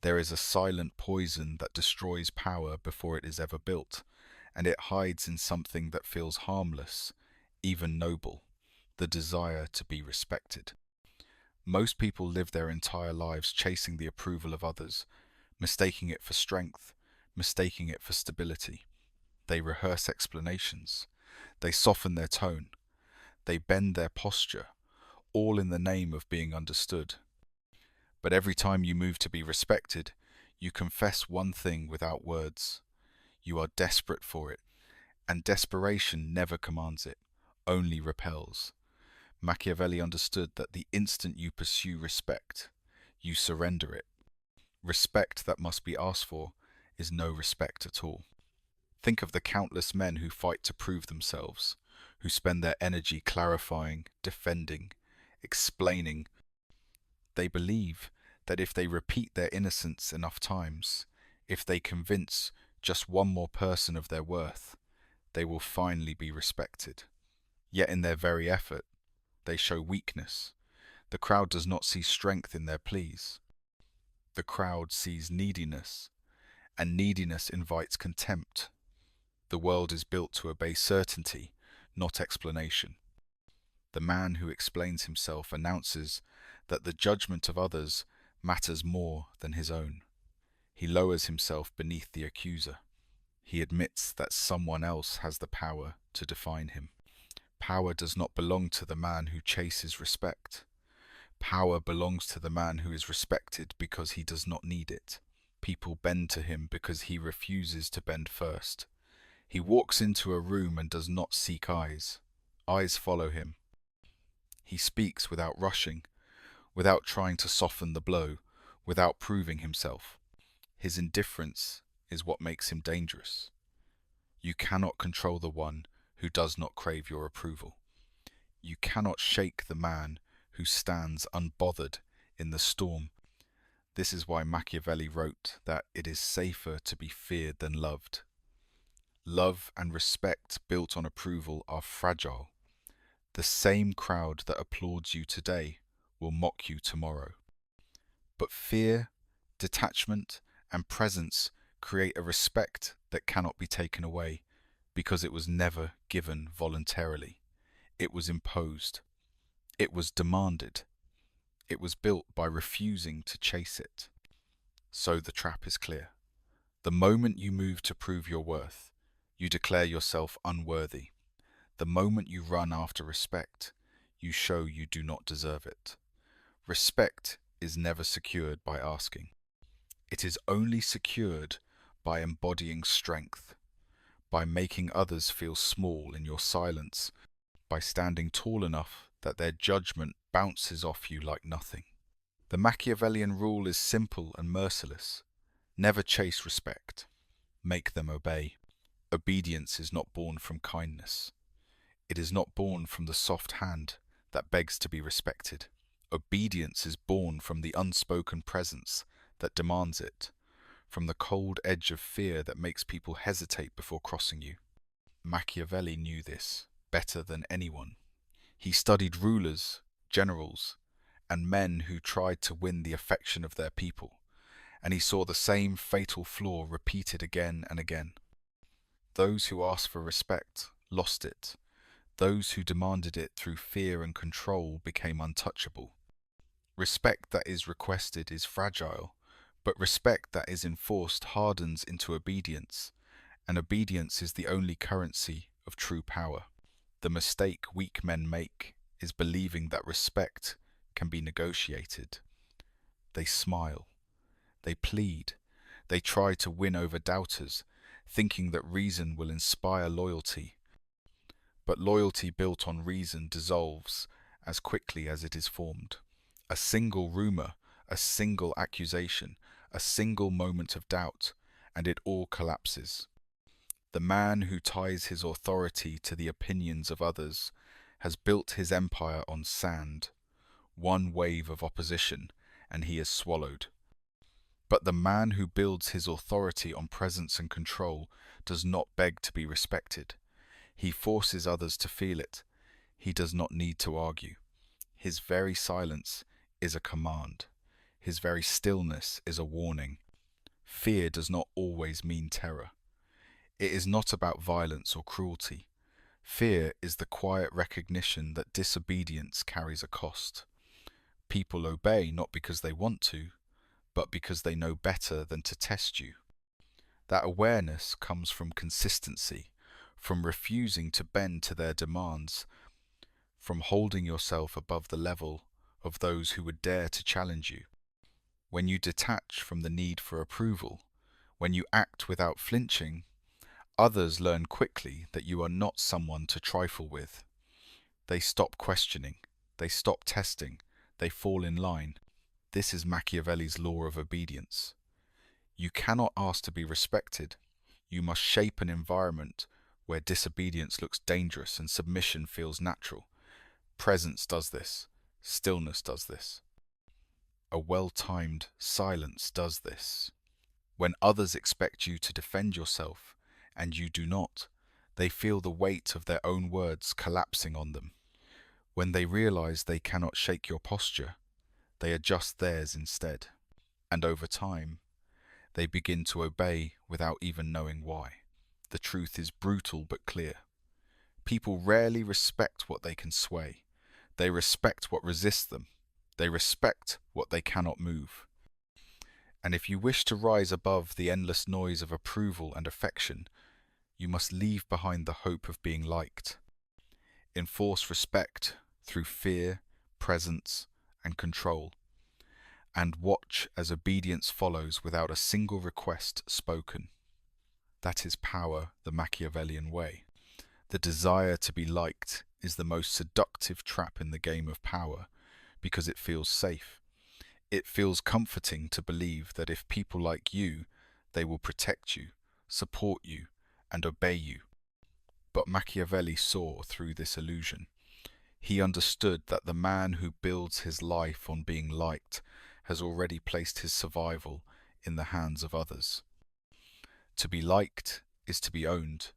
There is a silent poison that destroys power before it is ever built, and it hides in something that feels harmless, even noble, the desire to be respected. Most people live their entire lives chasing the approval of others, mistaking it for strength, mistaking it for stability. They rehearse explanations. They soften their tone. They bend their posture, all in the name of being understood. But every time you move to be respected, you confess one thing without words. You are desperate for it, and desperation never commands it, only repels. Machiavelli understood that the instant you pursue respect, you surrender it. Respect that must be asked for is no respect at all. Think of the countless men who fight to prove themselves, who spend their energy clarifying, defending, explaining. They believe that if they repeat their innocence enough times, if they convince just one more person of their worth, they will finally be respected. Yet in their very effort, they show weakness. The crowd does not see strength in their pleas. The crowd sees neediness, and neediness invites contempt. The world is built to obey certainty, not explanation. The man who explains himself announces that the judgment of others matters more than his own. He lowers himself beneath the accuser. He admits that someone else has the power to define him. Power does not belong to the man who chases respect. Power belongs to the man who is respected because he does not need it. People bend to him because he refuses to bend first. He walks into a room and does not seek eyes. Eyes follow him. He speaks without rushing, without trying to soften the blow, without proving himself. His indifference is what makes him dangerous. You cannot control the one who does not crave your approval. You cannot shake the man who stands unbothered in the storm. This is why Machiavelli wrote that it is safer to be feared than loved. Love and respect built on approval are fragile. The same crowd that applauds you today will mock you tomorrow. But fear, detachment, and presence create a respect that cannot be taken away because it was never given voluntarily. It was imposed. It was demanded. It was built by refusing to chase it. So the trap is clear. The moment you move to prove your worth, you declare yourself unworthy. The moment you run after respect, you show you do not deserve it. Respect is never secured by asking. It is only secured by embodying strength, by making others feel small in your silence, by standing tall enough that their judgment bounces off you like nothing. The Machiavellian rule is simple and merciless. Never chase respect. Make them obey. Obedience is not born from kindness. It is not born from the soft hand that begs to be respected. Obedience is born from the unspoken presence that demands it, from the cold edge of fear that makes people hesitate before crossing you. Machiavelli knew this better than anyone. He studied rulers, generals, and men who tried to win the affection of their people, and he saw the same fatal flaw repeated again and again. Those who asked for respect lost it. Those who demanded it through fear and control became untouchable. Respect that is requested is fragile, but respect that is enforced hardens into obedience, and obedience is the only currency of true power. The mistake weak men make is believing that respect can be negotiated. They smile. They plead. They try to win over doubters, thinking that reason will inspire loyalty. But loyalty built on reason dissolves as quickly as it is formed. A single rumor, a single accusation, a single moment of doubt, and it all collapses. The man who ties his authority to the opinions of others has built his empire on sand. One wave of opposition, and he is swallowed. But the man who builds his authority on presence and control does not beg to be respected. He forces others to feel it. He does not need to argue. His very silence is a command. His very stillness is a warning. Fear does not always mean terror. It is not about violence or cruelty. Fear is the quiet recognition that disobedience carries a cost. People obey not because they want to, but because they know better than to test you. That awareness comes from consistency, from refusing to bend to their demands, from holding yourself above the level of those who would dare to challenge you. When you detach from the need for approval, when you act without flinching, others learn quickly that you are not someone to trifle with. They stop questioning, they stop testing, they fall in line. This is Machiavelli's law of obedience. You cannot ask to be respected. You must shape an environment where disobedience looks dangerous and submission feels natural. Presence does this. Stillness does this. A well-timed silence does this. When others expect you to defend yourself, and you do not, they feel the weight of their own words collapsing on them. When they realize they cannot shake your posture, they adjust theirs instead. And over time, they begin to obey without even knowing why. The truth is brutal but clear. People rarely respect what they can sway. They respect what resists them. They respect what they cannot move. And if you wish to rise above the endless noise of approval and affection, you must leave behind the hope of being liked. Enforce respect through fear, presence, and control. And watch as obedience follows without a single request spoken. That is power the Machiavellian way. The desire to be liked is the most seductive trap in the game of power because it feels safe. It feels comforting to believe that if people like you, they will protect you, support you, and obey you. But Machiavelli saw through this illusion. He understood that the man who builds his life on being liked has already placed his survival in the hands of others. To be liked is to be owned,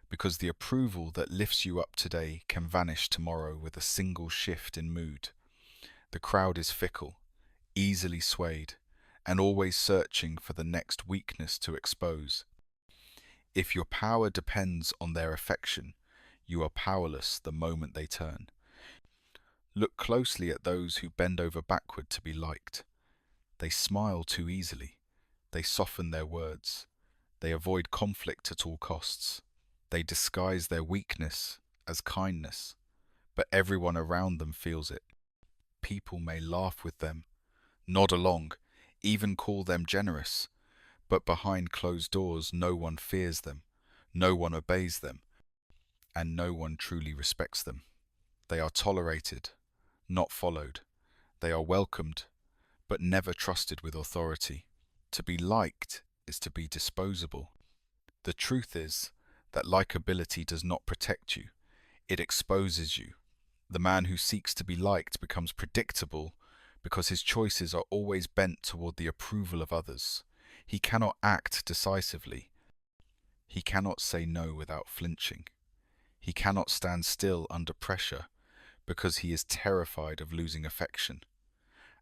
because the approval that lifts you up today can vanish tomorrow with a single shift in mood. The crowd is fickle, easily swayed, and always searching for the next weakness to expose. If your power depends on their affection, you are powerless the moment they turn. Look closely at those who bend over backward to be liked. They smile too easily. They soften their words. They avoid conflict at all costs. They disguise their weakness as kindness, but everyone around them feels it. People may laugh with them, nod along, even call them generous, but behind closed doors no one fears them, no one obeys them, and no one truly respects them. They are tolerated, not followed. They are welcomed, but never trusted with authority. To be liked is to be disposable. The truth is that likability does not protect you, it exposes you. The man who seeks to be liked becomes predictable because his choices are always bent toward the approval of others. He cannot act decisively. He cannot say no without flinching. He cannot stand still under pressure because he is terrified of losing affection.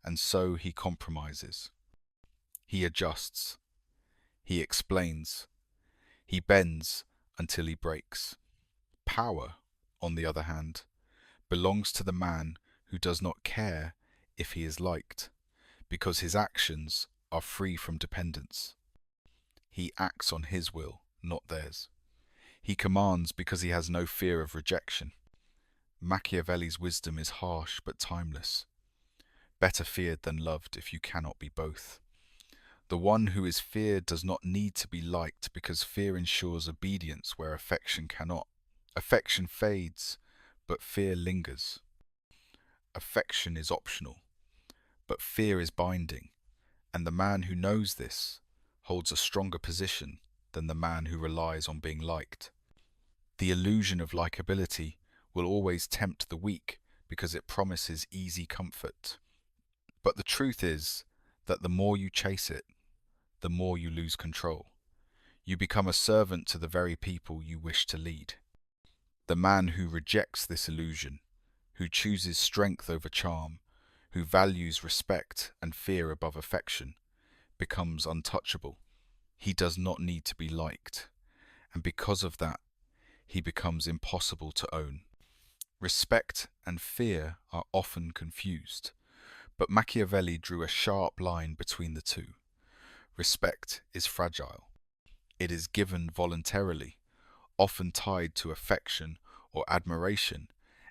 And so he compromises. He adjusts. He explains. He bends until he breaks. Power, on the other hand, belongs to the man who does not care if he is liked, because his actions are free from dependence. He acts on his will, not theirs. He commands because he has no fear of rejection. Machiavelli's wisdom is harsh but timeless. Better feared than loved if you cannot be both. The one who is feared does not need to be liked because fear ensures obedience where affection cannot. Affection fades, but fear lingers. Affection is optional, but fear is binding, and the man who knows this holds a stronger position than the man who relies on being liked. The illusion of likability will always tempt the weak because it promises easy comfort. But the truth is that the more you chase it, the more you lose control. You become a servant to the very people you wish to lead. The man who rejects this illusion, who chooses strength over charm, who values respect and fear above affection, becomes untouchable. He does not need to be liked, and because of that, he becomes impossible to own. Respect and fear are often confused, but Machiavelli drew a sharp line between the two. Respect is fragile. It is given voluntarily, often tied to affection or admiration,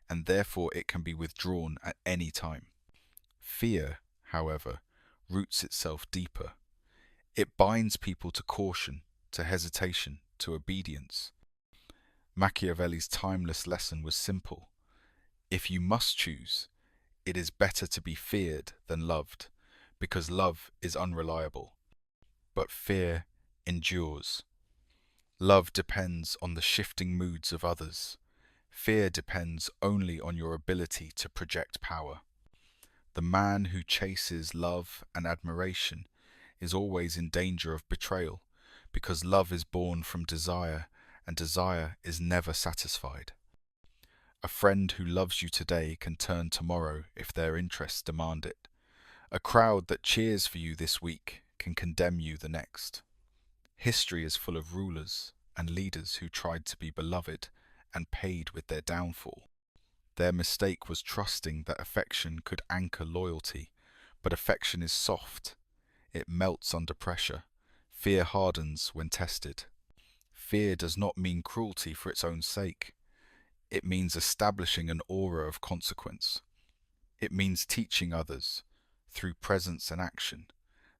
and therefore it can be withdrawn at any time. Fear, however, roots itself deeper. It binds people to caution, to hesitation, to obedience. Machiavelli's timeless lesson was simple. If you must choose, it is better to be feared than loved, because love is unreliable, but fear endures. Love depends on the shifting moods of others. Fear depends only on your ability to project power. The man who chases love and admiration is always in danger of betrayal, because love is born from desire, and desire is never satisfied. A friend who loves you today can turn tomorrow if their interests demand it. A crowd that cheers for you this week can condemn you the next. History is full of rulers and leaders who tried to be beloved and paid with their downfall. Their mistake was trusting that affection could anchor loyalty, but affection is soft. It melts under pressure. Fear hardens when tested. Fear does not mean cruelty for its own sake. It means establishing an aura of consequence. It means teaching others, through presence and action,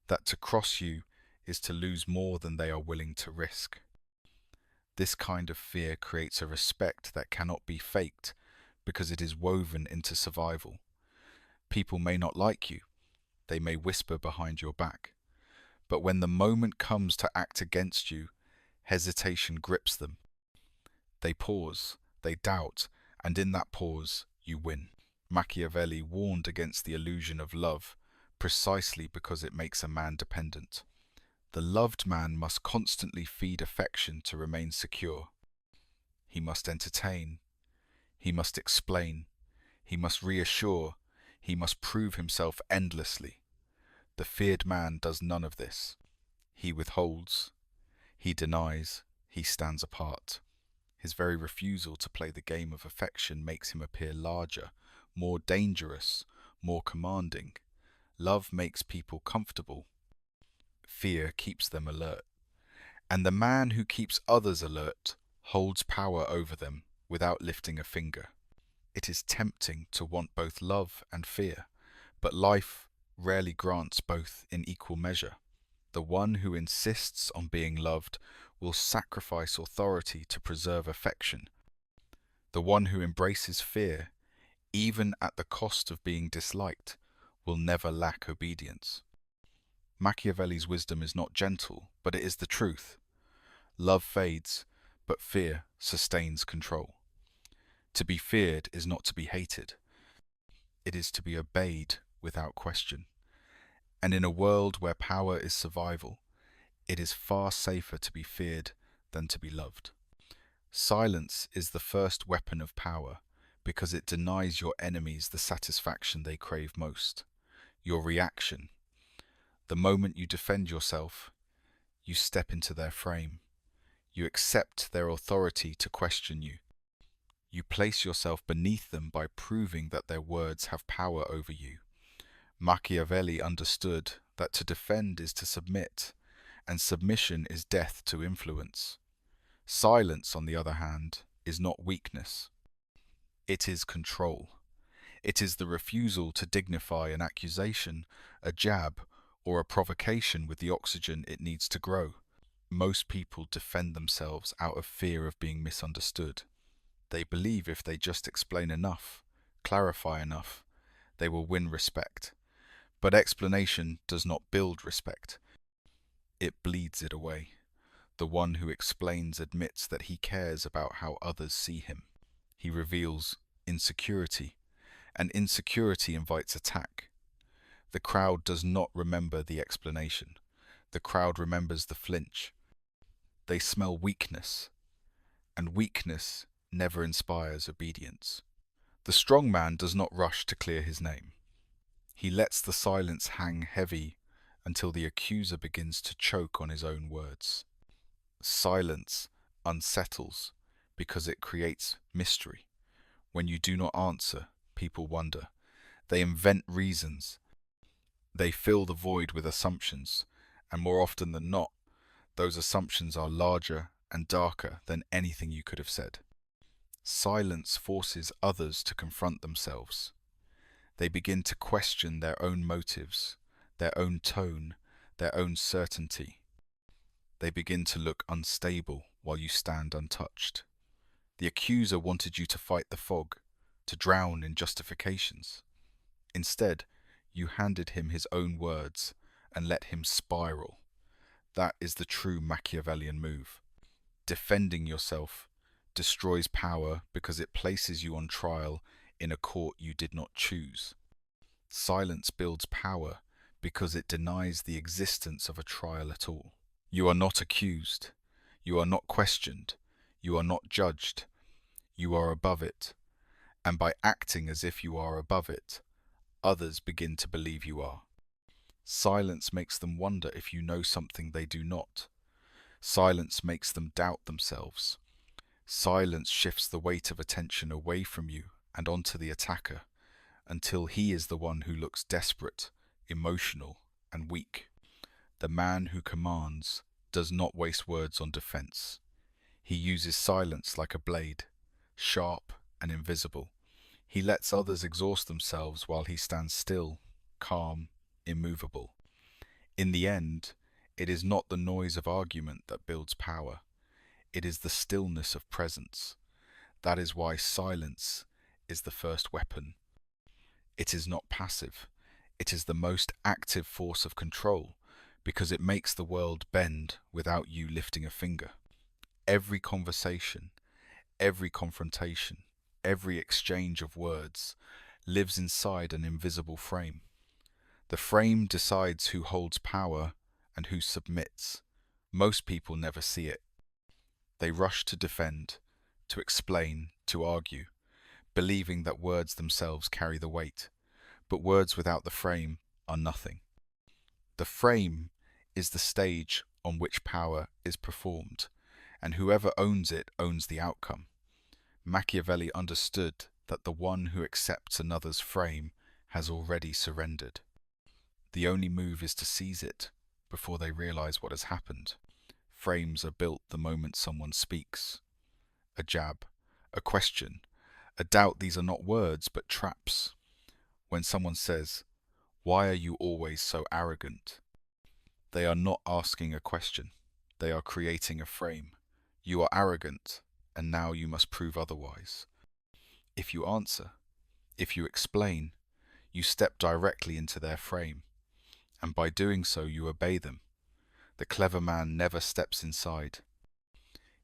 that to cross you is to lose more than they are willing to risk. This kind of fear creates a respect that cannot be faked because it is woven into survival. People may not like you. They may whisper behind your back. But when the moment comes to act against you, hesitation grips them. They pause, they doubt, and in that pause, you win. Machiavelli warned against the illusion of love, precisely because it makes a man dependent. The loved man must constantly feed affection to remain secure. He must entertain. He must explain. He must reassure. He must prove himself endlessly. The feared man does none of this. He withholds. He denies. He stands apart. His very refusal to play the game of affection makes him appear larger, more dangerous, more commanding. Love makes people comfortable. Fear keeps them alert. And the man who keeps others alert holds power over them without lifting a finger. It is tempting to want both love and fear, but life rarely grants both in equal measure. The one who insists on being loved will sacrifice authority to preserve affection. The one who embraces fear, even at the cost of being disliked, will never lack obedience. Machiavelli's wisdom is not gentle, but it is the truth. Love fades, but fear sustains control. To be feared is not to be hated. It is to be obeyed without question. And in a world where power is survival, it is far safer to be feared than to be loved. Silence is the first weapon of power because it denies your enemies the satisfaction they crave most, your reaction. The moment you defend yourself, you step into their frame. You accept their authority to question you. You place yourself beneath them by proving that their words have power over you. Machiavelli understood that to defend is to submit, and submission is death to influence. Silence, on the other hand, is not weakness. It is control. It is the refusal to dignify an accusation, a jab, or a provocation with the oxygen it needs to grow. Most people defend themselves out of fear of being misunderstood. They believe if they just explain enough, clarify enough, they will win respect. But explanation does not build respect. It bleeds it away. The one who explains admits that he cares about how others see him. He reveals insecurity, and insecurity invites attack. The crowd does not remember the explanation. The crowd remembers the flinch. They smell weakness, and weakness never inspires obedience. The strong man does not rush to clear his name. He lets the silence hang heavy until the accuser begins to choke on his own words. Silence unsettles because it creates mystery. When you do not answer, people wonder. They invent reasons. They fill the void with assumptions, and more often than not, those assumptions are larger and darker than anything you could have said. Silence forces others to confront themselves. They begin to question their own motives, their own tone, their own certainty. They begin to look unstable while you stand untouched. The accuser wanted you to fight the fog, to drown in justifications. Instead, you handed him his own words and let him spiral. That is the true Machiavellian move. Defending yourself destroys power because it places you on trial in a court you did not choose. Silence builds power because it denies the existence of a trial at all. You are not accused. You are not questioned. You are not judged. You are above it. And by acting as if you are above it, others begin to believe you are. Silence makes them wonder if you know something they do not. Silence makes them doubt themselves. Silence shifts the weight of attention away from you and onto the attacker, until he is the one who looks desperate, emotional, and weak. The man who commands does not waste words on defense. He uses silence like a blade, sharp and invisible. He lets others exhaust themselves while he stands still, calm, immovable. In the end, it is not the noise of argument that builds power. It is the stillness of presence. That is why silence is the first weapon. It is not passive. It is the most active force of control because it makes the world bend without you lifting a finger. Every conversation, every confrontation, every exchange of words lives inside an invisible frame. The frame decides who holds power and who submits. Most people never see it. They rush to defend, to explain, to argue, believing that words themselves carry the weight. But words without the frame are nothing. The frame is the stage on which power is performed, and whoever owns it owns the outcome. Machiavelli understood that the one who accepts another's frame has already surrendered. The only move is to seize it before they realize what has happened. Frames are built the moment someone speaks. A jab, a question, a doubt. These are not words but traps. When someone says, "Why are you always so arrogant?" they are not asking a question. They are creating a frame. You are arrogant, and now you must prove otherwise. If you answer, if you explain, you step directly into their frame, and by doing so you obey them. The clever man never steps inside.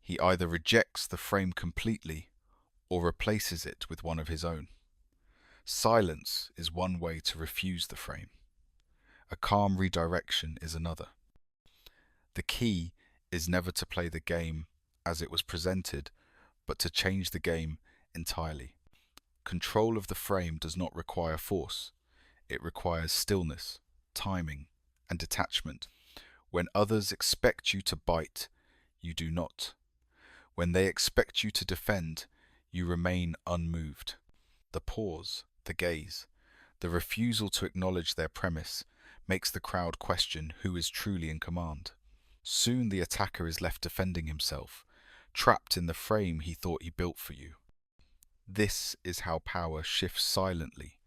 He either rejects the frame completely or replaces it with one of his own. Silence is one way to refuse the frame. A calm redirection is another. The key is never to play the game as it was presented, but to change the game entirely. Control of the frame does not require force. It requires stillness, timing, and detachment. When others expect you to bite, you do not. When they expect you to defend, you remain unmoved. The pause, the gaze, the refusal to acknowledge their premise makes the crowd question who is truly in command. Soon the attacker is left defending himself, trapped in the frame he thought he built for you. This is how power shifts silently,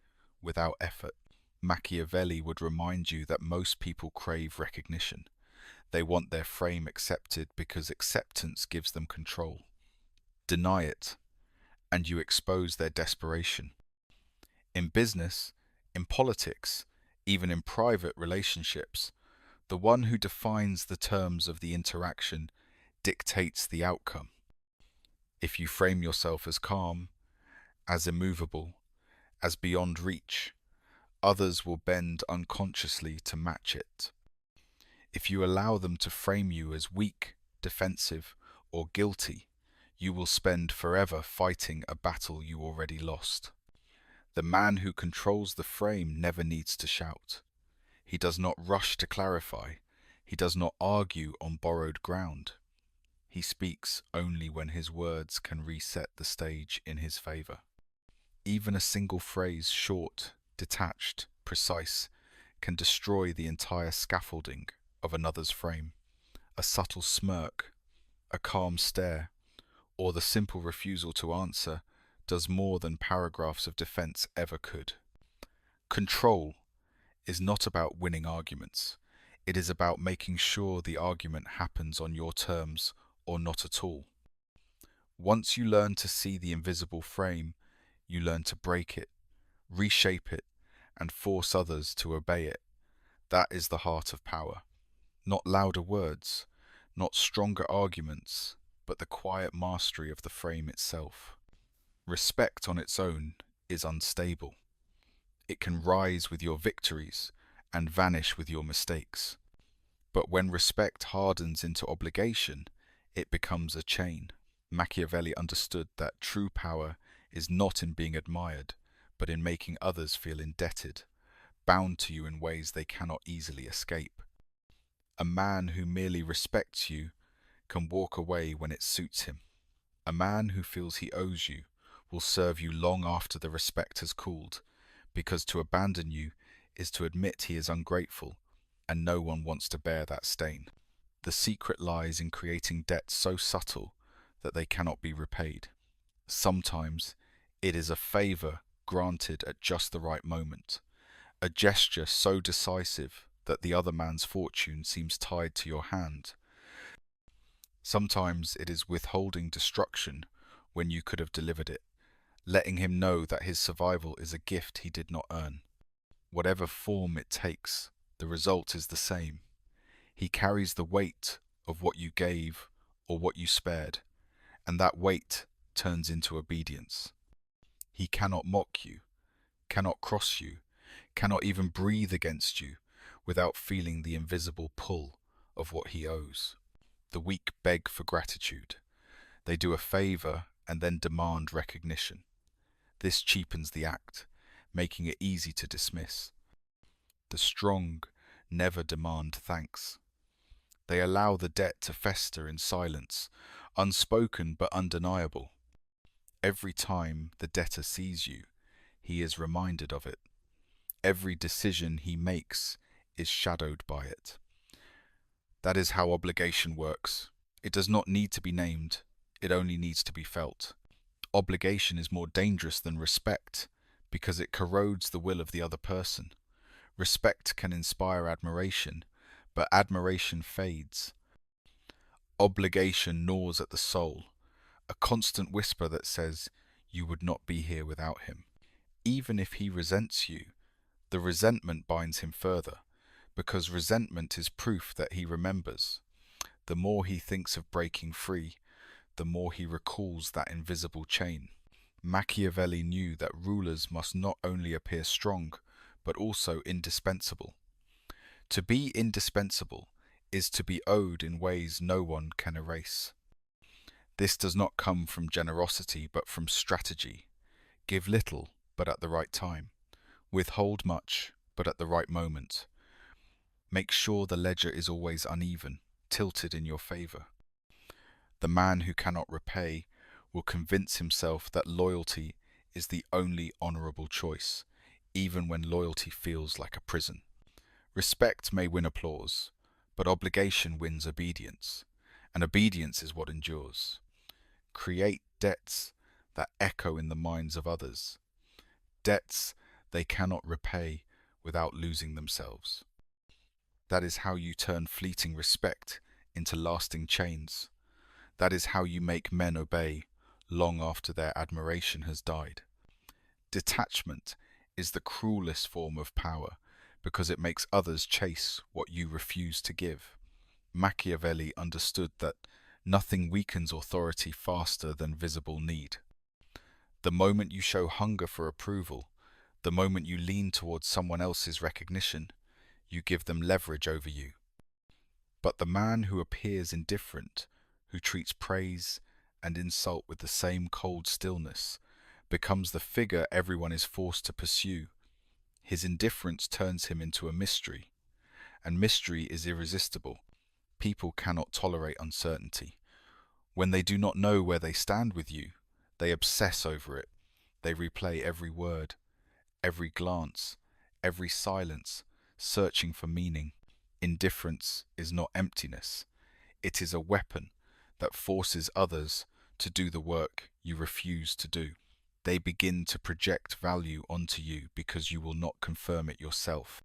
without effort. Machiavelli would remind you that most people crave recognition. They want their frame accepted because acceptance gives them control. Deny it, and you expose their desperation. In business, in politics, even in private relationships, the one who defines the terms of the interaction dictates the outcome. If you frame yourself as calm, as immovable, as beyond reach, others will bend unconsciously to match it. If you allow them to frame you as weak, defensive, or guilty, you will spend forever fighting a battle you already lost. The man who controls the frame never needs to shout. He does not rush to clarify. He does not argue on borrowed ground. He speaks only when his words can reset the stage in his favor. Even a single phrase, short, detached, precise, can destroy the entire scaffolding of another's frame. A subtle smirk, a calm stare, or the simple refusal to answer does more than paragraphs of defense ever could. Control is not about winning arguments. It is about making sure the argument happens on your terms or not at all. Once you learn to see the invisible frame, you learn to break it, reshape it, and force others to obey it. That is the heart of power. Not louder words, not stronger arguments, but the quiet mastery of the frame itself. Respect on its own is unstable. It can rise with your victories and vanish with your mistakes. But when respect hardens into obligation, it becomes a chain. Machiavelli understood that true power is not in being admired, but in making others feel indebted, bound to you in ways they cannot easily escape. A man who merely respects you can walk away when it suits him. A man who feels he owes you will serve you long after the respect has cooled, because to abandon you is to admit he is ungrateful, and no one wants to bear that stain. The secret lies in creating debts so subtle that they cannot be repaid. Sometimes it is a favor granted at just the right moment, a gesture so decisive that the other man's fortune seems tied to your hand. Sometimes it is withholding destruction when you could have delivered it, letting him know that his survival is a gift he did not earn. Whatever form it takes, the result is the same. He carries the weight of what you gave or what you spared, and that weight turns into obedience. He cannot mock you, cannot cross you, cannot even breathe against you without feeling the invisible pull of what he owes. The weak beg for gratitude. They do a favor and then demand recognition. This cheapens the act, making it easy to dismiss. The strong never demand thanks. They allow the debt to fester in silence, unspoken but undeniable. Every time the debtor sees you, he is reminded of it. Every decision he makes is shadowed by it. That is how obligation works. It does not need to be named, it only needs to be felt. Obligation is more dangerous than respect because it corrodes the will of the other person. Respect can inspire admiration, but admiration fades. Obligation gnaws at the soul, a constant whisper that says, "You would not be here without him." Even if he resents you, the resentment binds him further, because resentment is proof that he remembers. The more he thinks of breaking free, the more he recalls that invisible chain. Machiavelli knew that rulers must not only appear strong, but also indispensable. To be indispensable is to be owed in ways no one can erase. This does not come from generosity, but from strategy. Give little, but at the right time. Withhold much, but at the right moment. Make sure the ledger is always uneven, tilted in your favor. The man who cannot repay will convince himself that loyalty is the only honorable choice, even when loyalty feels like a prison. Respect may win applause, but obligation wins obedience, and obedience is what endures. Create debts that echo in the minds of others, debts they cannot repay without losing themselves. That is how you turn fleeting respect into lasting chains. That is how you make men obey long after their admiration has died. Detachment is the cruelest form of power because it makes others chase what you refuse to give. Machiavelli understood that nothing weakens authority faster than visible need. The moment you show hunger for approval, the moment you lean towards someone else's recognition, you give them leverage over you. But the man who appears indifferent, who treats praise and insult with the same cold stillness, becomes the figure everyone is forced to pursue. His indifference turns him into a mystery, and mystery is irresistible. People cannot tolerate uncertainty. When they do not know where they stand with you, they obsess over it. They replay every word, every glance, every silence, searching for meaning. Indifference is not emptiness. It is a weapon that forces others to do the work you refuse to do. They begin to project value onto you because you will not confirm it yourself.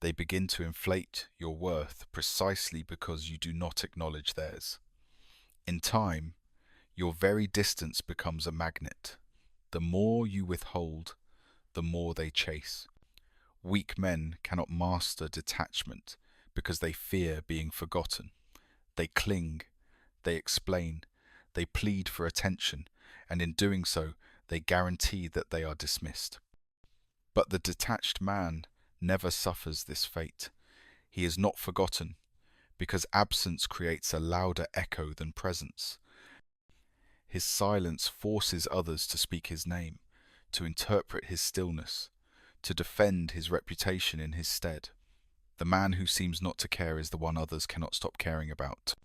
They begin to inflate your worth precisely because you do not acknowledge theirs. In time, your very distance becomes a magnet. The more you withhold, the more they chase. Weak men cannot master detachment because they fear being forgotten. They cling, they explain, they plead for attention, and in doing so, they guarantee that they are dismissed. But the detached man never suffers this fate. He is not forgotten, because absence creates a louder echo than presence. His silence forces others to speak his name, to interpret his stillness, to defend his reputation in his stead. The man who seems not to care is the one others cannot stop caring about.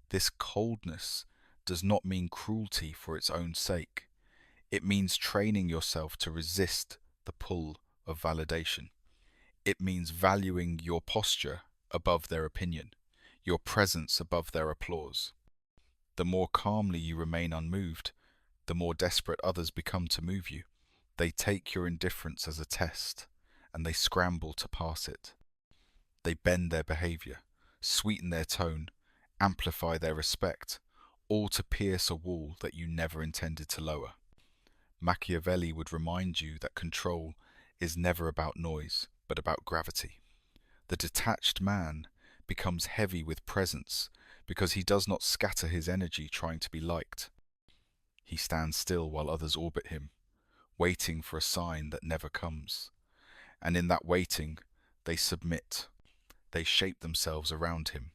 This coldness does not mean cruelty for its own sake. It means training yourself to resist the pull of validation. It means valuing your posture above their opinion, your presence above their applause. The more calmly you remain unmoved, the more desperate others become to move you. They take your indifference as a test, and they scramble to pass it. They bend their behavior, sweeten their tone, amplify their respect, all to pierce a wall that you never intended to lower. Machiavelli would remind you that control is never about noise, but about gravity. The detached man becomes heavy with presence because he does not scatter his energy trying to be liked. He stands still while others orbit him, waiting for a sign that never comes. And in that waiting, they submit. They shape themselves around him.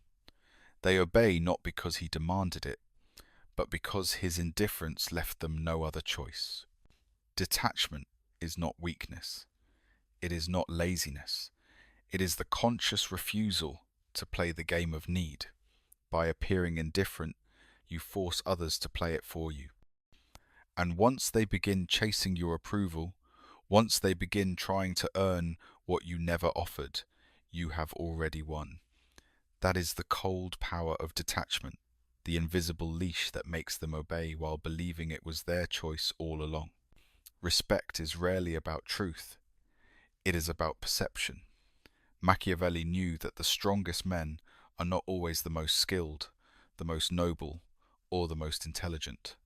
They obey not because he demanded it, but because his indifference left them no other choice. Detachment is not weakness. It is not laziness. It is the conscious refusal to play the game of need. By appearing indifferent, you force others to play it for you. And once they begin chasing your approval, once they begin trying to earn what you never offered, you have already won. That is the cold power of detachment, the invisible leash that makes them obey while believing it was their choice all along. Respect is rarely about truth. It is about perception. Machiavelli knew that the strongest men are not always the most skilled, the most noble, or the most intelligent.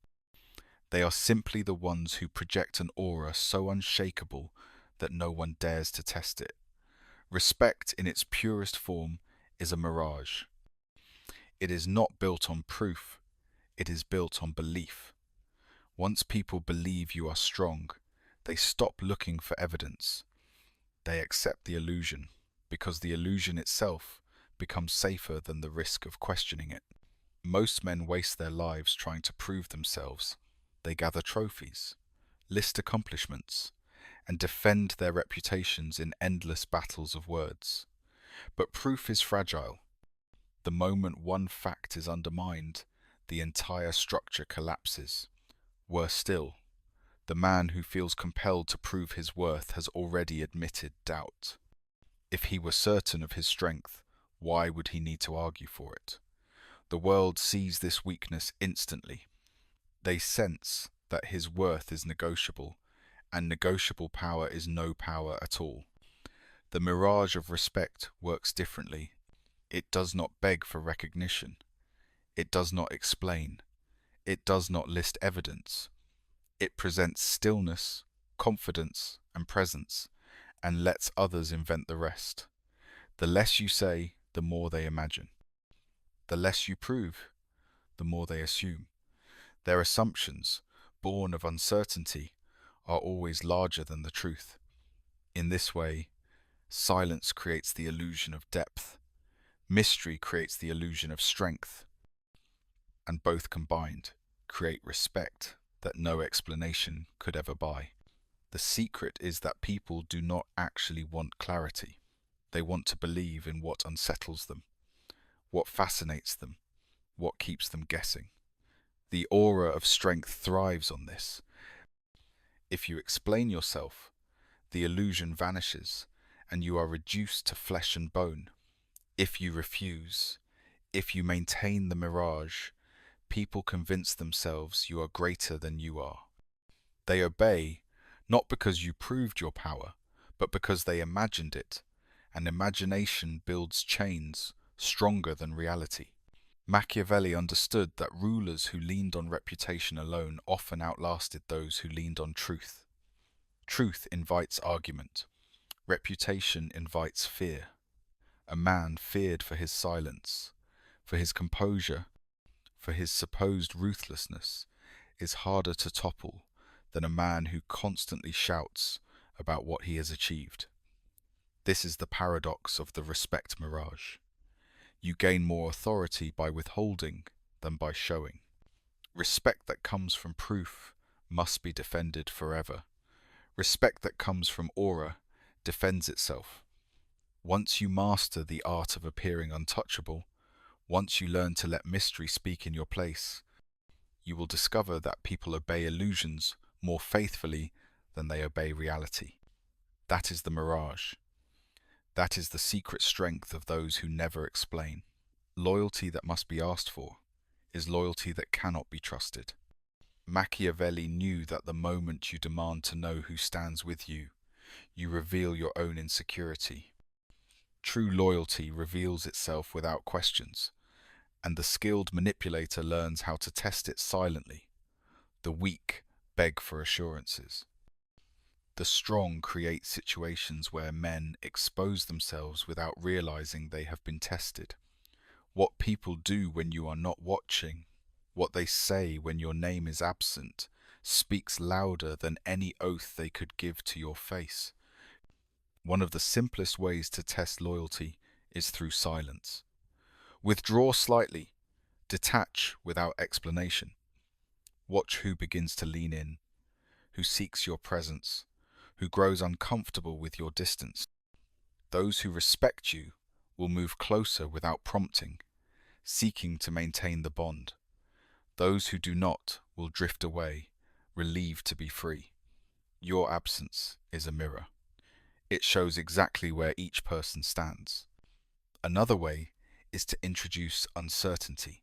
They are simply the ones who project an aura so unshakable that no one dares to test it. Respect in its purest form is a mirage. It is not built on proof, it is built on belief. Once people believe you are strong, they stop looking for evidence. They accept the illusion, because the illusion itself becomes safer than the risk of questioning it. Most men waste their lives trying to prove themselves. They gather trophies, list accomplishments, and defend their reputations in endless battles of words. But proof is fragile. The moment one fact is undermined, the entire structure collapses. Worse still, the man who feels compelled to prove his worth has already admitted doubt. If he were certain of his strength, why would he need to argue for it? The world sees this weakness instantly. They sense that his worth is negotiable, and negotiable power is no power at all. The mirage of respect works differently. It does not beg for recognition. It does not explain. It does not list evidence. It presents stillness, confidence, and presence, and lets others invent the rest. The less you say, the more they imagine. The less you prove, the more they assume. Their assumptions, born of uncertainty, are always larger than the truth. In this way, silence creates the illusion of depth. Mystery creates the illusion of strength. And both combined create respect. that no explanation could ever buy. The secret is that people do not actually want clarity. They want to believe in what unsettles them, what fascinates them, what keeps them guessing. The aura of strength thrives on this. If you explain yourself, the illusion vanishes, and you are reduced to flesh and bone. If you refuse, if you maintain the mirage, people convince themselves you are greater than you are. They obey, not because you proved your power, but because they imagined it, and imagination builds chains stronger than reality. Machiavelli understood that rulers who leaned on reputation alone often outlasted those who leaned on truth. Truth invites argument. Reputation invites fear. A man feared for his silence, for his composure, for his supposed ruthlessness, is harder to topple than a man who constantly shouts about what he has achieved. This is the paradox of the respect mirage. You gain more authority by withholding than by showing. Respect that comes from proof must be defended forever. Respect that comes from aura defends itself. Once you master the art of appearing untouchable, once you learn to let mystery speak in your place, you will discover that people obey illusions more faithfully than they obey reality. That is the mirage. That is the secret strength of those who never explain. Loyalty that must be asked for is loyalty that cannot be trusted. Machiavelli knew that the moment you demand to know who stands with you, you reveal your own insecurity. True loyalty reveals itself without questions, and the skilled manipulator learns how to test it silently. The weak beg for assurances. The strong create situations where men expose themselves without realizing they have been tested. What people do when you are not watching, what they say when your name is absent, speaks louder than any oath they could give to your face. One of the simplest ways to test loyalty is through silence. Withdraw slightly, detach without explanation. Watch who begins to lean in, who seeks your presence, who grows uncomfortable with your distance. Those who respect you will move closer without prompting, seeking to maintain the bond. Those who do not will drift away, relieved to be free. Your absence is a mirror. It shows exactly where each person stands. Another way is to introduce uncertainty.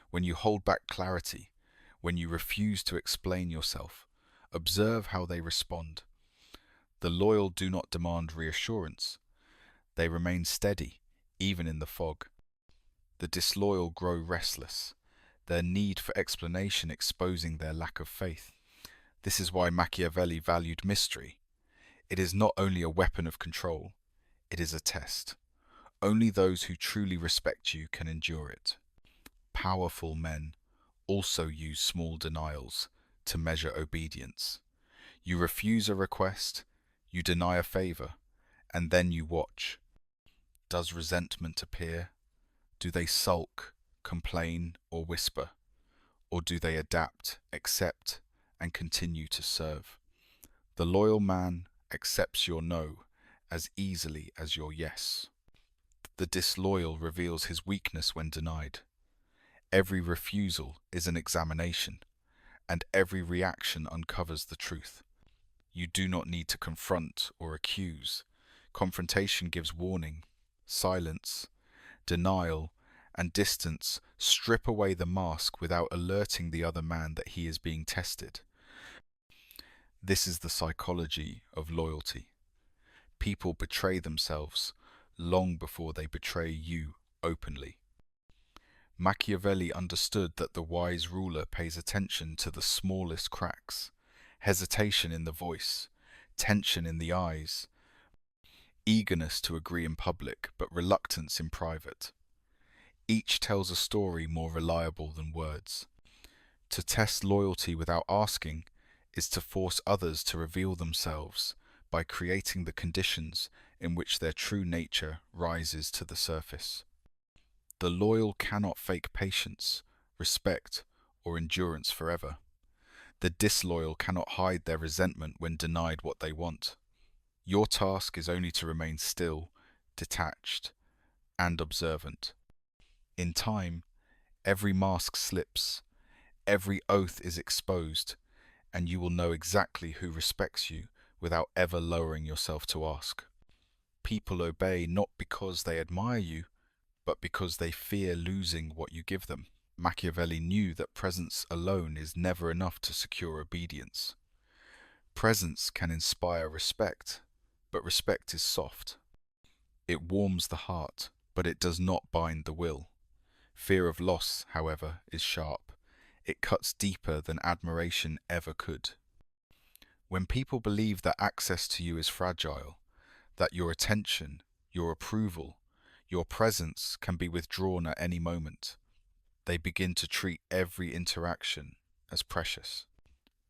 When you hold back clarity, when you refuse to explain yourself, observe how they respond. The loyal do not demand reassurance. They remain steady, even in the fog. The disloyal grow restless, their need for explanation exposing their lack of faith. This is why Machiavelli valued mystery. It is not only a weapon of control, it is a test. Only those who truly respect you can endure it. Powerful men also use small denials to measure obedience. You refuse a request, you deny a favor, and then you watch. Does resentment appear? Do they sulk, complain, or whisper? Or do they adapt, accept, and continue to serve? The loyal man accepts your no as easily as your yes. The disloyal reveals his weakness when denied. Every refusal is an examination, and every reaction uncovers the truth. You do not need to confront or accuse. Confrontation gives warning. Silence, denial, and distance strip away the mask without alerting the other man that he is being tested. This is the psychology of loyalty. People betray themselves long before they betray you openly. Machiavelli understood that the wise ruler pays attention to the smallest cracks, hesitation in the voice, tension in the eyes, eagerness to agree in public but reluctance in private. Each tells a story more reliable than words. To test loyalty without asking is to force others to reveal themselves by creating the conditions in which their true nature rises to the surface. The loyal cannot fake patience, respect, or endurance forever. The disloyal cannot hide their resentment when denied what they want. Your task is only to remain still, detached, and observant. In time, every mask slips, every oath is exposed, and you will know exactly who respects you without ever lowering yourself to ask. People obey not because they admire you, but because they fear losing what you give them. Machiavelli knew that presence alone is never enough to secure obedience. Presence can inspire respect, but respect is soft. It warms the heart, but it does not bind the will. Fear of loss, however, is sharp. It cuts deeper than admiration ever could. When people believe that access to you is fragile, that your attention, your approval, your presence can be withdrawn at any moment, they begin to treat every interaction as precious.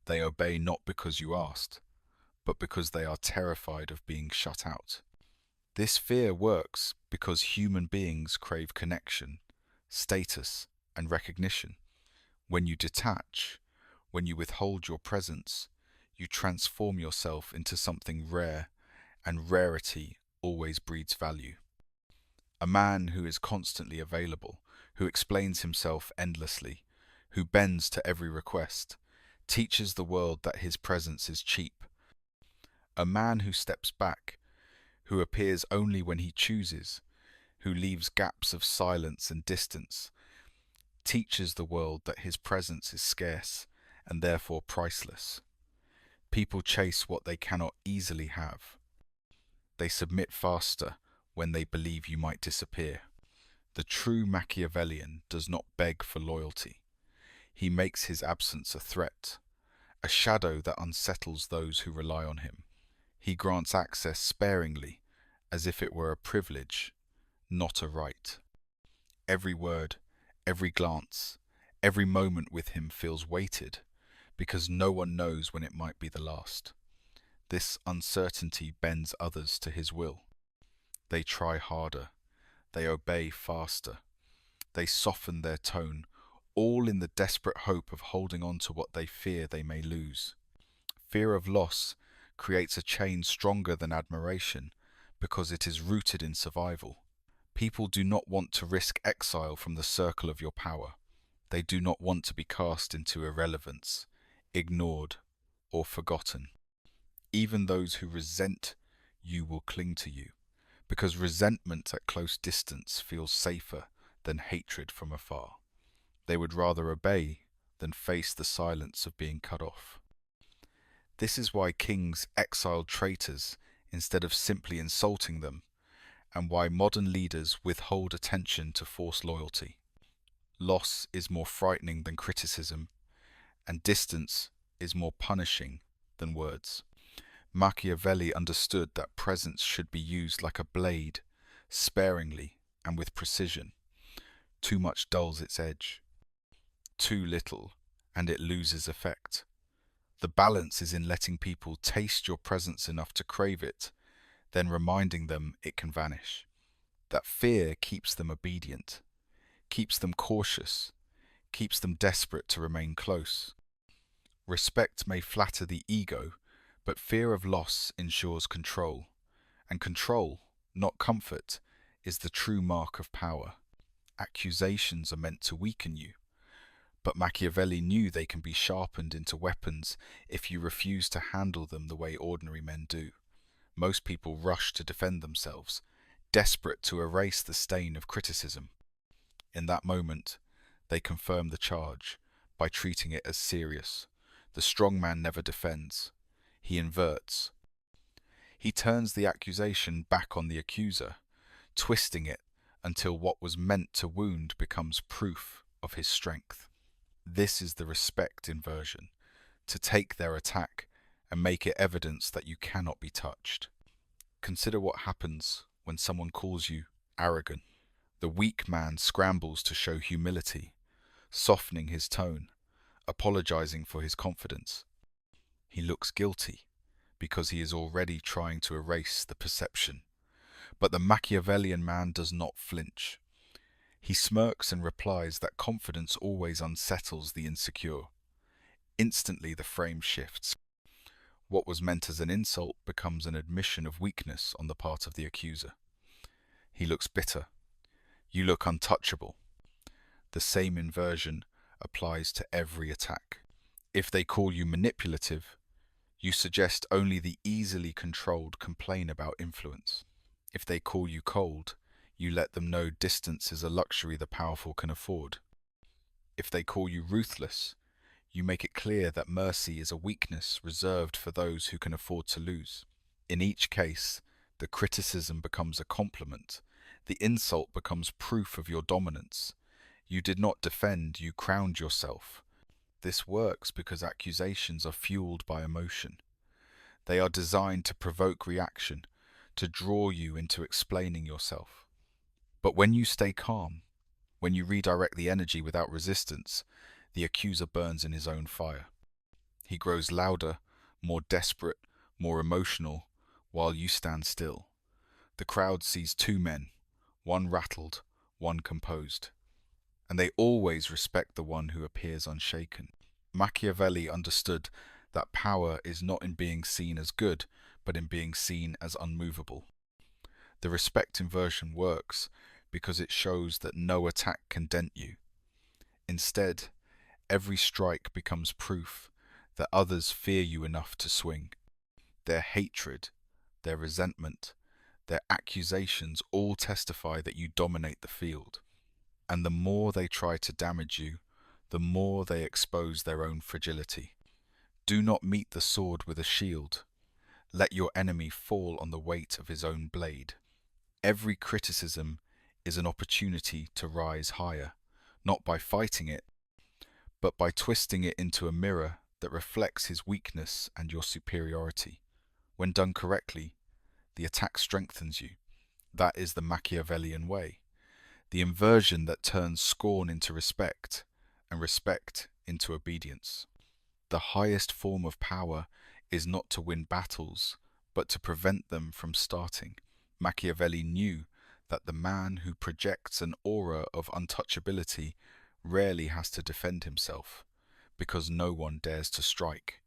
They obey not because you asked, but because they are terrified of being shut out. This fear works because human beings crave connection, status, and recognition. When you detach, when you withhold your presence, you transform yourself into something rare, and rarity always breeds value. A man who is constantly available, who explains himself endlessly, who bends to every request, teaches the world that his presence is cheap. A man who steps back, who appears only when he chooses, who leaves gaps of silence and distance, teaches the world that his presence is scarce and therefore priceless. People chase what they cannot easily have. They submit faster when they believe you might disappear. The true Machiavellian does not beg for loyalty. He makes his absence a threat, a shadow that unsettles those who rely on him. He grants access sparingly, as if it were a privilege, not a right. Every word, every glance, every moment with him feels weighted, because no one knows when it might be the last. This uncertainty bends others to his will. They try harder. They obey faster. They soften their tone, all in the desperate hope of holding on to what they fear they may lose. Fear of loss creates a chain stronger than admiration because it is rooted in survival. People do not want to risk exile from the circle of your power. They do not want to be cast into irrelevance, ignored, or forgotten. Even those who resent you will cling to you, because resentment at close distance feels safer than hatred from afar. They would rather obey than face the silence of being cut off. This is why kings exiled traitors instead of simply insulting them, and why modern leaders withhold attention to forced loyalty. Loss is more frightening than criticism, and distance is more punishing than words. Machiavelli understood that presence should be used like a blade, sparingly and with precision. Too much dulls its edge. Too little, and it loses effect. The balance is in letting people taste your presence enough to crave it, then reminding them it can vanish. That fear keeps them obedient, keeps them cautious, keeps them desperate to remain close. Respect may flatter the ego, but fear of loss ensures control, and control, not comfort, is the true mark of power. Accusations are meant to weaken you, but Machiavelli knew they can be sharpened into weapons if you refuse to handle them the way ordinary men do. Most people rush to defend themselves, desperate to erase the stain of criticism. In that moment, they confirm the charge by treating it as serious. The strong man never defends. He inverts. He turns the accusation back on the accuser, twisting it until what was meant to wound becomes proof of his strength. This is the respect inversion, to take their attack and make it evidence that you cannot be touched. Consider what happens when someone calls you arrogant. The weak man scrambles to show humility, softening his tone, apologizing for his confidence. He looks guilty because he is already trying to erase the perception. But the Machiavellian man does not flinch. He smirks and replies that confidence always unsettles the insecure. Instantly the frame shifts. What was meant as an insult becomes an admission of weakness on the part of the accuser. He looks bitter. You look untouchable. The same inversion applies to every attack. If they call you manipulative, you suggest only the easily controlled complain about influence. If they call you cold, you let them know distance is a luxury the powerful can afford. If they call you ruthless, you make it clear that mercy is a weakness reserved for those who can afford to lose. In each case, the criticism becomes a compliment. The insult becomes proof of your dominance. You did not defend, you crowned yourself. This works because accusations are fueled by emotion. They are designed to provoke reaction, to draw you into explaining yourself. But when you stay calm, when you redirect the energy without resistance, the accuser burns in his own fire. He grows louder, more desperate, more emotional, while you stand still. The crowd sees two men, one rattled, one composed. And they always respect the one who appears unshaken. Machiavelli understood that power is not in being seen as good, but in being seen as unmovable. The respect inversion works because it shows that no attack can dent you. Instead, every strike becomes proof that others fear you enough to swing. Their hatred, their resentment, their accusations all testify that you dominate the field. And the more they try to damage you, the more they expose their own fragility. Do not meet the sword with a shield. Let your enemy fall on the weight of his own blade. Every criticism is an opportunity to rise higher, not by fighting it, but by twisting it into a mirror that reflects his weakness and your superiority. When done correctly, the attack strengthens you. That is the Machiavellian way. The inversion that turns scorn into respect, and respect into obedience. The highest form of power is not to win battles, but to prevent them from starting. Machiavelli knew that the man who projects an aura of untouchability rarely has to defend himself, because no one dares to strike.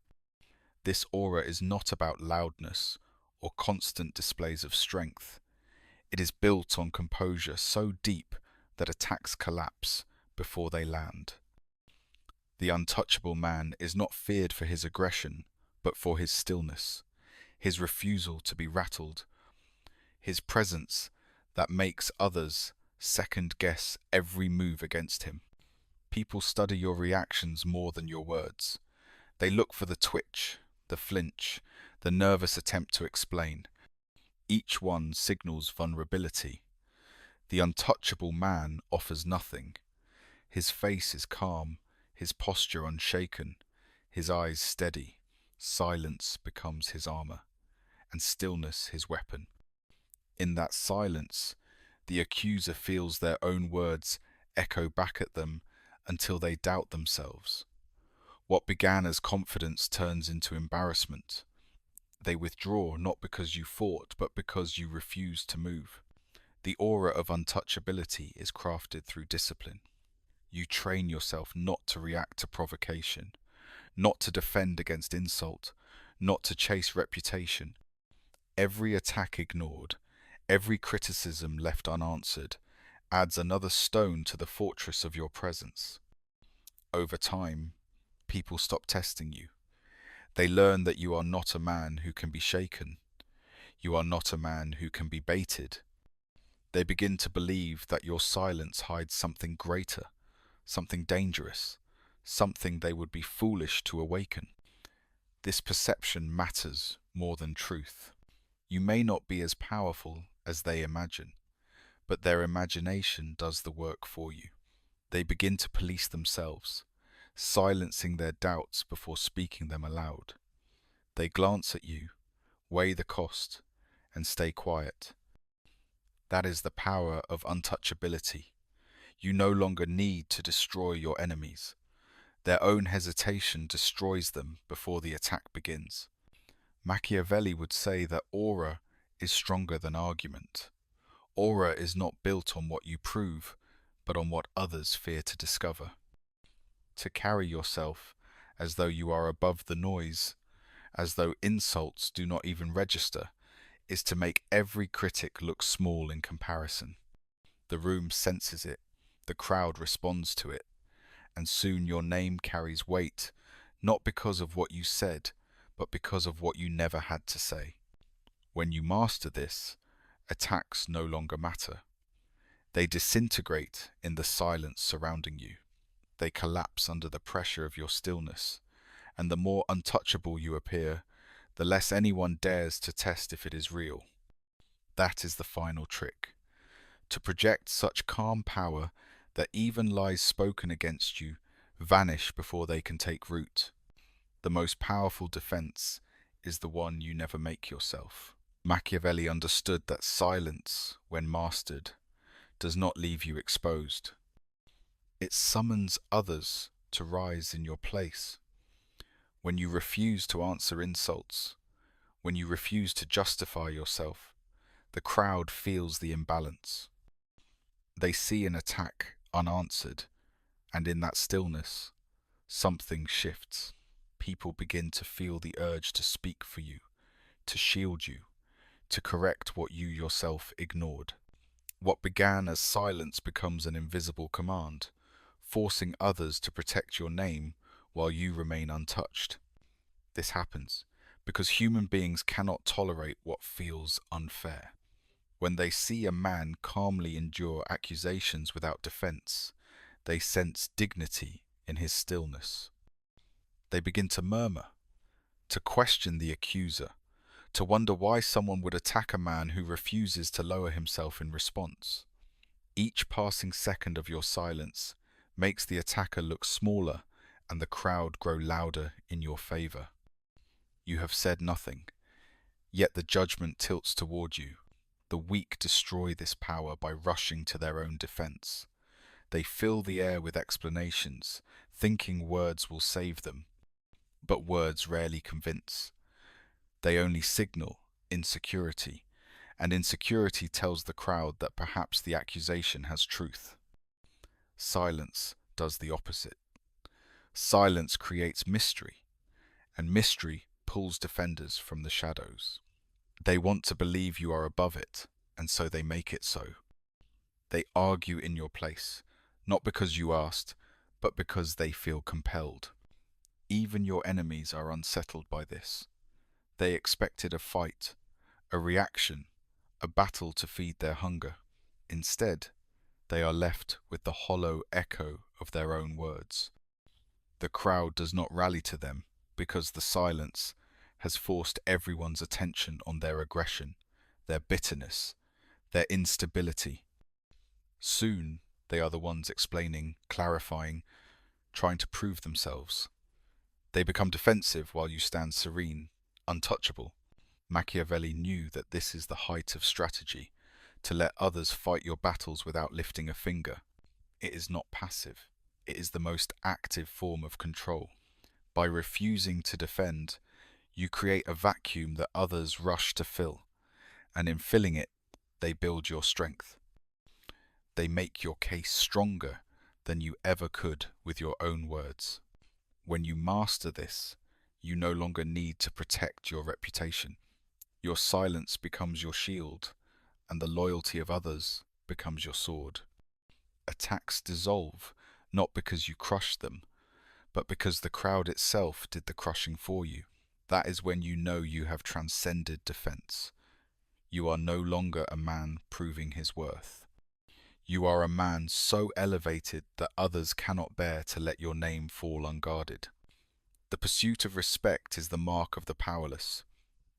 This aura is not about loudness or constant displays of strength. It is built on composure so deep that attacks collapse before they land. The untouchable man is not feared for his aggression, but for his stillness, his refusal to be rattled, his presence that makes others second-guess every move against him. People study your reactions more than your words. They look for the twitch, the flinch, the nervous attempt to explain. Each one signals vulnerability. The untouchable man offers nothing. His face is calm, his posture unshaken, his eyes steady. Silence becomes his armor, and stillness his weapon. In that silence, the accuser feels their own words echo back at them until they doubt themselves. What began as confidence turns into embarrassment. They withdraw not because you fought, but because you refused to move. The aura of untouchability is crafted through discipline. You train yourself not to react to provocation, not to defend against insult, not to chase reputation. Every attack ignored, every criticism left unanswered, adds another stone to the fortress of your presence. Over time, people stop testing you. They learn that you are not a man who can be shaken. You are not a man who can be baited. They begin to believe that your silence hides something greater, something dangerous, something they would be foolish to awaken. This perception matters more than truth. You may not be as powerful as they imagine, but their imagination does the work for you. They begin to police themselves, silencing their doubts before speaking them aloud. They glance at you, weigh the cost, and stay quiet. That is the power of untouchability. You no longer need to destroy your enemies. Their own hesitation destroys them before the attack begins. Machiavelli would say that aura is stronger than argument. Aura is not built on what you prove, but on what others fear to discover. To carry yourself as though you are above the noise, as though insults do not even register, is to make every critic look small in comparison. The room senses it, the crowd responds to it, and soon your name carries weight, not because of what you said, but because of what you never had to say. When you master this, attacks no longer matter. They disintegrate in the silence surrounding you. They collapse under the pressure of your stillness, and the more untouchable you appear, the less anyone dares to test if it is real. That is the final trick. To project such calm power that even lies spoken against you vanish before they can take root. The most powerful defense is the one you never make yourself. Machiavelli understood that silence, when mastered, does not leave you exposed. It summons others to rise in your place. When you refuse to answer insults, when you refuse to justify yourself, the crowd feels the imbalance. They see an attack unanswered, and in that stillness, something shifts. People begin to feel the urge to speak for you, to shield you, to correct what you yourself ignored. What began as silence becomes an invisible command, forcing others to protect your name while you remain untouched. This happens because human beings cannot tolerate what feels unfair. When they see a man calmly endure accusations without defense, they sense dignity in his stillness. They begin to murmur, to question the accuser, to wonder why someone would attack a man who refuses to lower himself in response. Each passing second of your silence makes the attacker look smaller and the crowd grow louder in your favor. You have said nothing, yet the judgment tilts toward you. The weak destroy this power by rushing to their own defense. They fill the air with explanations, thinking words will save them. But words rarely convince. They only signal insecurity, and insecurity tells the crowd that perhaps the accusation has truth. Silence does the opposite. Silence creates mystery, and mystery pulls defenders from the shadows. They want to believe you are above it, and so they make it so. They argue in your place, not because you asked, but because they feel compelled. Even your enemies are unsettled by this. They expected a fight, a reaction, a battle to feed their hunger. Instead, they are left with the hollow echo of their own words. The crowd does not rally to them because the silence has forced everyone's attention on their aggression, their bitterness, their instability. Soon, they are the ones explaining, clarifying, trying to prove themselves. They become defensive while you stand serene, untouchable. Machiavelli knew that this is the height of strategy, to let others fight your battles without lifting a finger. It is not passive. It is the most active form of control. By refusing to defend, you create a vacuum that others rush to fill, and in filling it, they build your strength. They make your case stronger than you ever could with your own words. When you master this, you no longer need to protect your reputation. Your silence becomes your shield, and the loyalty of others becomes your sword. Attacks dissolve, not because you crushed them, but because the crowd itself did the crushing for you. That is when you know you have transcended defense. You are no longer a man proving his worth. You are a man so elevated that others cannot bear to let your name fall unguarded. The pursuit of respect is the mark of the powerless.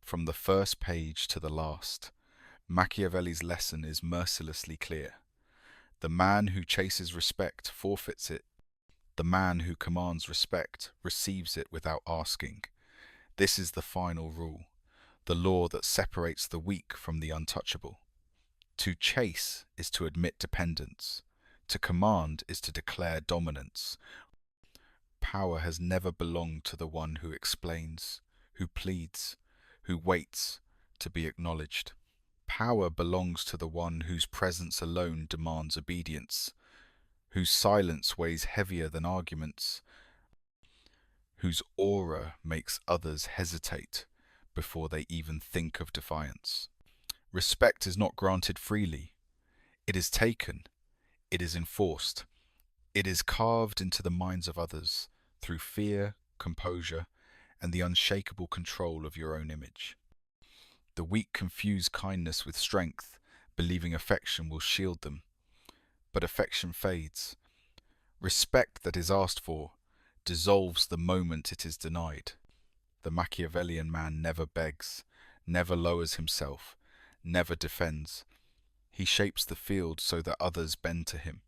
From the first page to the last, Machiavelli's lesson is mercilessly clear. The man who chases respect forfeits it. The man who commands respect receives it without asking. This is the final rule, the law that separates the weak from the untouchable. To chase is to admit dependence. To command is to declare dominance. Power has never belonged to the one who explains, who pleads, who waits to be acknowledged. Power belongs to the one whose presence alone demands obedience, whose silence weighs heavier than arguments, whose aura makes others hesitate before they even think of defiance. Respect is not granted freely. It is taken, it is enforced, it is carved into the minds of others through fear, composure, and the unshakable control of your own image. The weak confuse kindness with strength, believing affection will shield them. But affection fades. Respect that is asked for dissolves the moment it is denied. The Machiavellian man never begs, never lowers himself, never defends. He shapes the field so that others bend to him,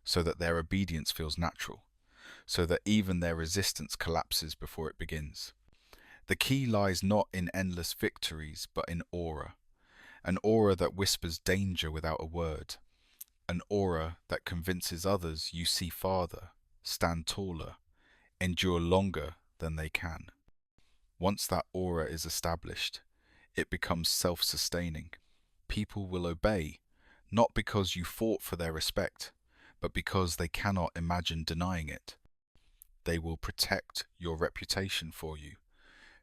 so that their obedience feels natural, so that even their resistance collapses before it begins. The key lies not in endless victories, but in aura. An aura that whispers danger without a word. An aura that convinces others you see farther, stand taller, endure longer than they can. Once that aura is established, it becomes self-sustaining. People will obey, not because you fought for their respect, but because they cannot imagine denying it. They will protect your reputation for you,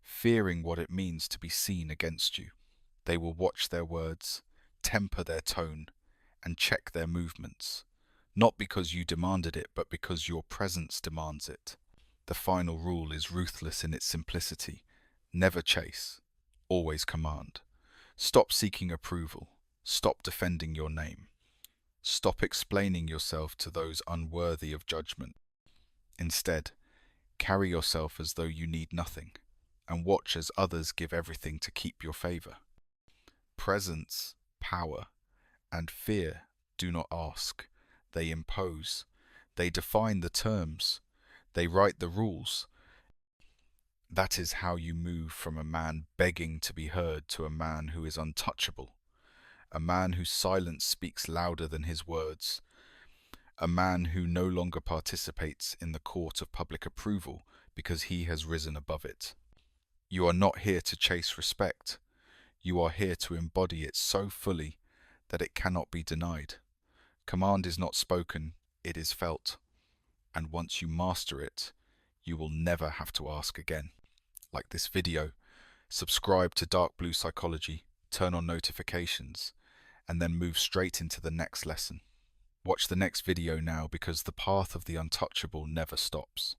fearing what it means to be seen against you. They will watch their words, temper their tone, and check their movements, not because you demanded it, but because your presence demands it. The final rule is ruthless in its simplicity. Never chase, always command. Stop seeking approval. Stop defending your name. Stop explaining yourself to those unworthy of judgment. Instead, carry yourself as though you need nothing, and watch as others give everything to keep your favor. Presence, power, and fear do not ask. They impose. They define the terms. They write the rules. That is how you move from a man begging to be heard to a man who is untouchable. A man whose silence speaks louder than his words. A man who no longer participates in the court of public approval because he has risen above it. You are not here to chase respect. You are here to embody it so fully that it cannot be denied. Command is not spoken, it is felt. And once you master it, you will never have to ask again. Like this video, subscribe to Dark Blue Psychology, turn on notifications, and then move straight into the next lesson. Watch the next video now because the path of the untouchable never stops.